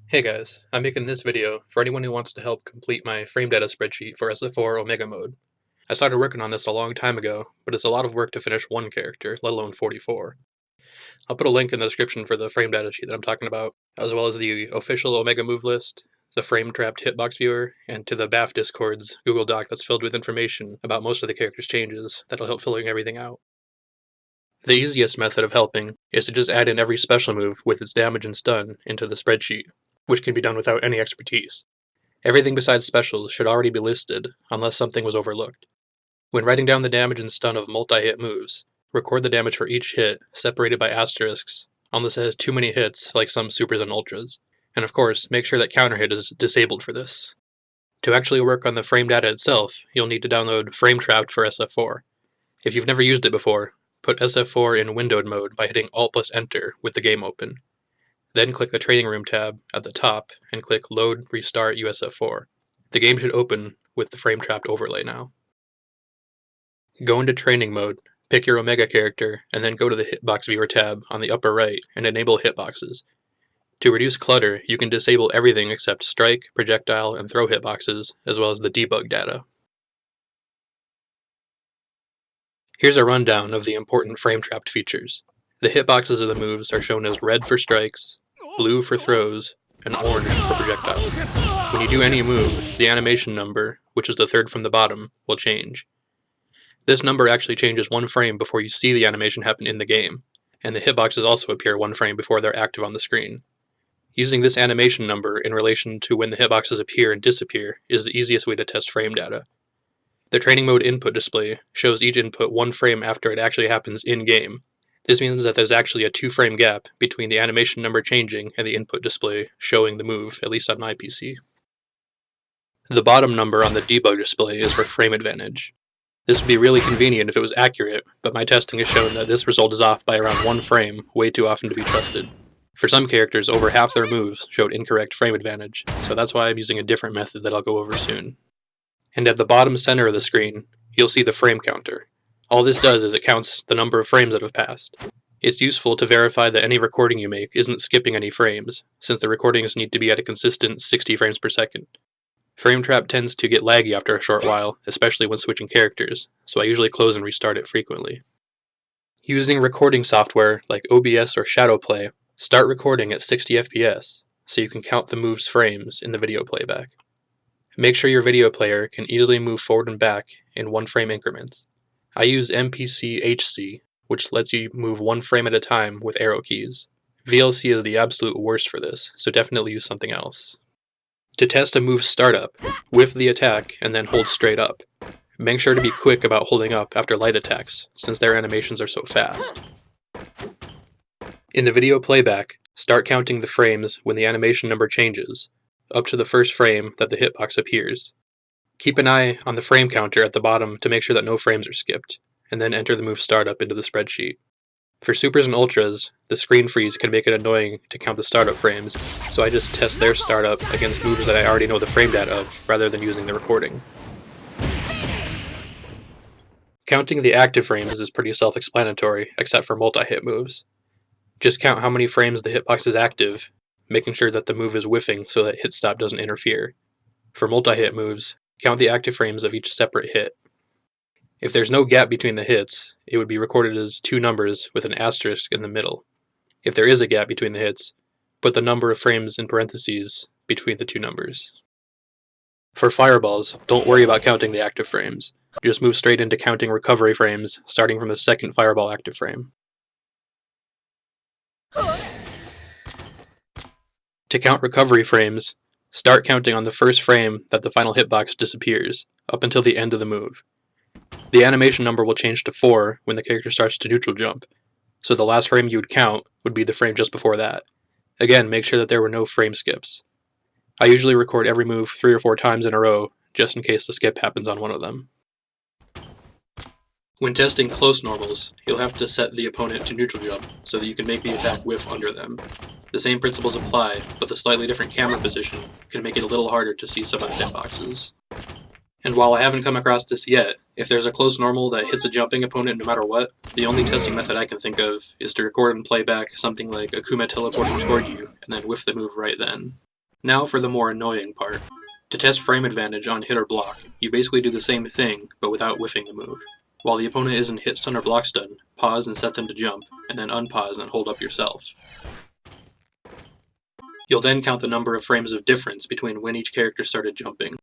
Hey guys, I'm making this video for anyone who wants to help complete my frame data spreadsheet for SF4 Omega mode. I started working on this a long time ago, but it's a lot of work to finish one character, let alone 44. I'll put a link in the description for the frame data sheet that I'm talking about, as well as the official Omega move list, the frame-trapped hitbox viewer, and to the BAF Discord's Google Doc that's filled with information about most of the character's changes that'll help filling everything out. The easiest method of helping is to just add in every special move with its damage and stun into the spreadsheet, which can be done without any expertise. Everything besides specials should already be listed, unless something was overlooked. When writing down the damage and stun of multi-hit moves, record the damage for each hit, separated by asterisks, unless it has too many hits, like some supers and ultras. And of course, make sure that counter hit is disabled for this. To actually work on the frame data itself, you'll need to download Frame Trapped for SF4. If you've never used it before, put SF4 in windowed mode by hitting Alt plus Enter with the game open. Then click the Training Room tab at the top and click Load Restart USF4. The game should open with the frame trapped overlay now. Go into Training mode, pick your Omega character, and then go to the Hitbox Viewer tab on the upper right and enable hitboxes. To reduce clutter, you can disable everything except strike, projectile, and throw hitboxes, as well as the debug data. Here's a rundown of the important frame-trapped features. The hitboxes of the moves are shown as red for strikes, blue for throws, and orange for projectiles. When you do any move, the animation number, which is the third from the bottom, will change. This number actually changes one frame before you see the animation happen in the game, and the hitboxes also appear one frame before they're active on the screen. Using this animation number in relation to when the hitboxes appear and disappear is the easiest way to test frame data. The training mode input display shows each input one frame after it actually happens in-game. This means that there's actually a 2-frame gap between the animation number changing and the input display showing the move, at least on my PC. The bottom number on the debug display is for frame advantage. This would be really convenient if it was accurate, but my testing has shown that this result is off by around 1 frame, way too often to be trusted. For some characters, over half their moves showed incorrect frame advantage, so that's why I'm using a different method that I'll go over soon. And at the bottom center of the screen, you'll see the frame counter. All this does is it counts the number of frames that have passed. It's useful to verify that any recording you make isn't skipping any frames, since the recordings need to be at a consistent 60 frames per second. Frame trap tends to get laggy after a short while, especially when switching characters, so I usually close and restart it frequently. Using recording software like OBS or Shadowplay, start recording at 60 FPS, so you can count the move's frames in the video playback. Make sure your video player can easily move forward and back in 1-frame increments. I use MPC-HC, which lets you move 1 frame at a time with arrow keys. VLC is the absolute worst for this, so definitely use something else. To test a move's startup, whiff the attack and then hold straight up. Make sure to be quick about holding up after light attacks, since their animations are so fast. In the video playback, start counting the frames when the animation number changes, up to the first frame that the hitbox appears. Keep an eye on the frame counter at the bottom to make sure that no frames are skipped, and then enter the move startup into the spreadsheet. For supers and ultras, the screen freeze can make it annoying to count the startup frames, so I just test their startup against moves that I already know the frame data of, rather than using the recording. Counting the active frames is pretty self-explanatory, except for multi-hit moves. Just count how many frames the hitbox is active, making sure that the move is whiffing so that hit stop doesn't interfere. For multi-hit moves, count the active frames of each separate hit. If there's no gap between the hits, it would be recorded as 2 numbers with an asterisk in the middle. If there is a gap between the hits, put the number of frames in parentheses between the 2 numbers. For fireballs, don't worry about counting the active frames. Just move straight into counting recovery frames, starting from the second fireball active frame. To count recovery frames, start counting on the first frame that the final hitbox disappears, up until the end of the move. The animation number will change to 4 when the character starts to neutral jump, so the last frame you would count would be the frame just before that. Again, make sure that there were no frame skips. I usually record every move 3 or 4 times in a row, just in case the skip happens on one of them. When testing close normals, you'll have to set the opponent to neutral jump, so that you can make the attack whiff under them. The same principles apply, but the slightly different camera position can make it a little harder to see some of the hitboxes. And while I haven't come across this yet, if there's a close normal that hits a jumping opponent no matter what, the only testing method I can think of is to record and play back something like Akuma teleporting toward you, and then whiff the move right then. Now for the more annoying part. To test frame advantage on hit or block, you basically do the same thing, but without whiffing the move. While the opponent isn't hit stun or block stun, pause and set them to jump, and then unpause and hold up yourself. You'll then count the number of frames of difference between when each character started jumping.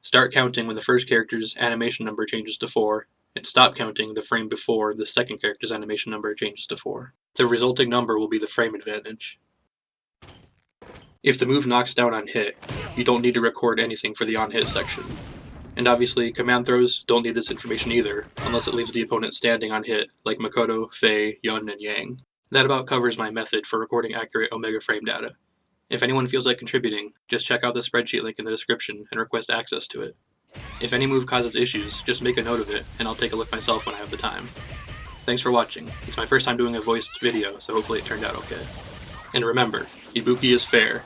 Start counting when the first character's animation number changes to 4, and stop counting the frame before the second character's animation number changes to 4. The resulting number will be the frame advantage. If the move knocks down on hit, you don't need to record anything for the on-hit section. And obviously, command throws don't need this information either, unless it leaves the opponent standing on hit, like Makoto, Fei, Yun, and Yang. That about covers my method for recording accurate Omega frame data. If anyone feels like contributing, just check out the spreadsheet link in the description and request access to it. If any move causes issues, just make a note of it, and I'll take a look myself when I have the time. Thanks for watching. It's my first time doing a voiced video, so hopefully it turned out okay. And remember, Ibuki is fair.